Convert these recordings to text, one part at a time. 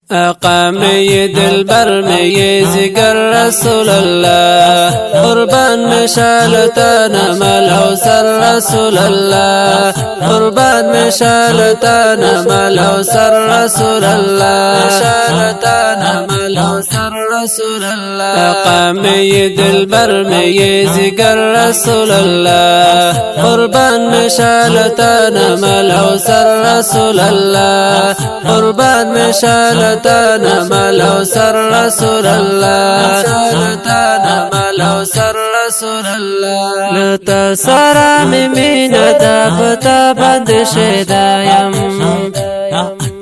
آقا میں دلبر میں یہ ذکر رسول اللہ، قربان میں شالتان ملو سر رسول اللہ، قربان میں شالتان ملو سر رسول اللہ، شالتان ملو سر رسول اللہ۔ آقا میں دلبر میں یہ ذکر رسول اللہ، قربان میں شالتان ملو سر رسول اللہ، قربان میں شالتان ملو سر رسول اللہ، شالتان ملو سر رسول اللہ۔ لتا سارا میں مینا دا پتا بند شدایم،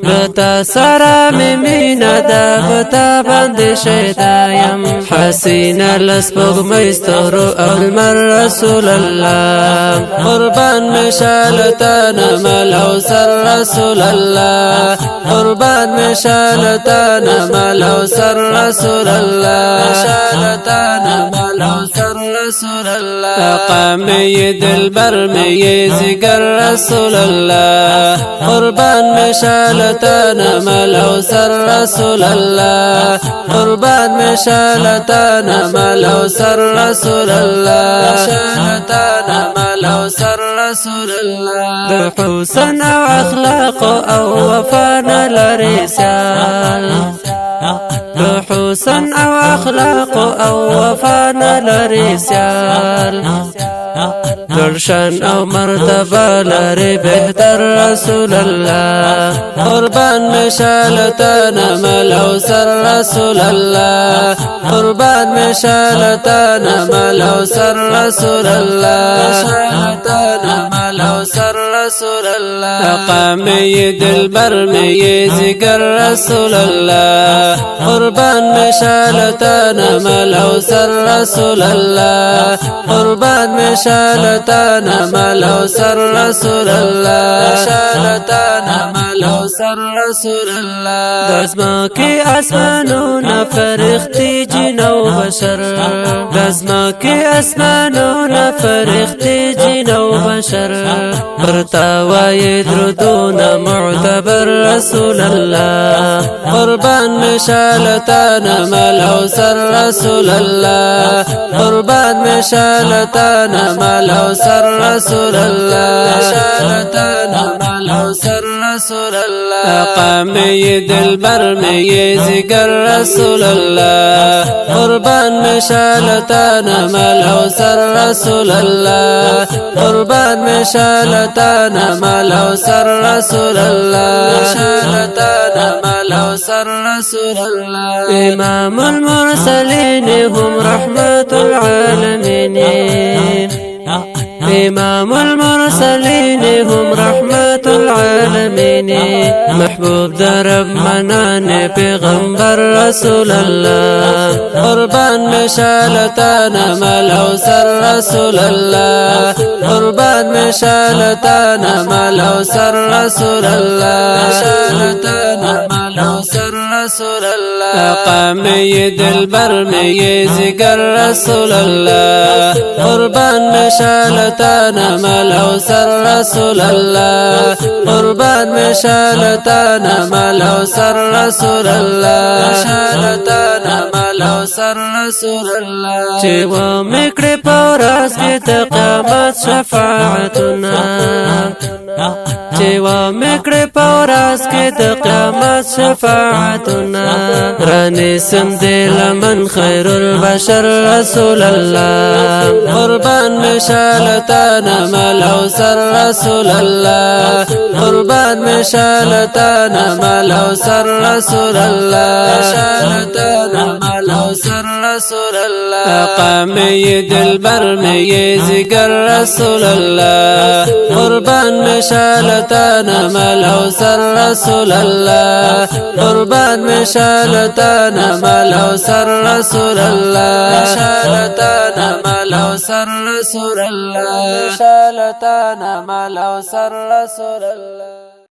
لتا سارا میں مینا دا پتا بند شدایم، حسین لسبغ میستر المر رسول اللہ، قربان میں شالتان ملو سر رسول اللہ، قربان میں شالتان ملو سر رسول اللہ، شالتان ملو سر رسول اللہ۔ آقا میں یہ دلبر میں یہ ذکر رسول اللہ، قربان میں شالتان ملو سر رسول اللہ، قربان میں شالتان ملو سر رسول اللہ، شالتان ملو سر رسول اللہ۔ حسن او اخلاق او وفانا لرسال، حسن او اخلاق او وفانا لرسال، درشان او مرتبہ لري بهتر رسول اللہ، قربان میں شالتان ملو سر رسول اللہ، قربان میں شالتان ملو سر رسول اللہ، شالتان ملو سر رسول اللہ۔ آقا میں یہ دلبر میں یہ ذکر رسول اللہ، قربان میں شالتان ملو سر رسول اللہ، قربان میں شالتان ملو سر رسول اللہ، شالتان ملو سر رسول اللہ۔ دزما کی آسمانون فرختی جن و بشر، دزما کی آسمانون فرختی جن و بشر، برتاوای درودون معتبر رسول اللہ، قربان میں شالتان ملو سر رسول اللہ، قربان میں شالتان ملو سر رسول اللہ، شالتان ملو سر رسول اللہ۔ آقا میں یہ دلبر میں یہ ذکر رسول اللہ، قربان میں شالتان ملو سر رسول اللہ، قربان میں شالتان ملو سر رسول اللہ، شالتان ملو سر رسول اللہ۔ امام المرسلین هم رحمت العالمین، امام المرسلین هم رحمت العالمین، محبوب در رب منان پیغمبر رسول اللہ، قربان میں شالتان ملو سر رسول اللہ، قربان میں شالتان ملو سر رسول اللہ، شالتان ملو سر رسول اللہ۔ آقا میں یہ دلبر میں یہ ذکر رسول اللہ، قربان میں شالتان ملو سر رسول اللہ، قربان میں شالتان ملو سر رسول اللہ، شالتان ملو سر رسول اللہ۔ چه و مکڑ پوراس کی قیامت شفاعتنا، چه و مکڑ پوراس کی قیامت شفاعتنا، رانی سندل من خیر البشر رسول اللہ، قربان میں شالتان ملو سر رسول اللہ، قربان میں شالتان ملو سر رسول اللہ، شالتان ملو سر رسول اللہ۔ آقا میں یہ دلبر میں یہ ذکر رسول اللہ، قربان میں شالتان ملو سر رسول اللہ، قربان میں شالتان ملو سر رسول اللہ، شالتان ملو سر رسول اللہ، شالتان ملو سر رسول اللہ۔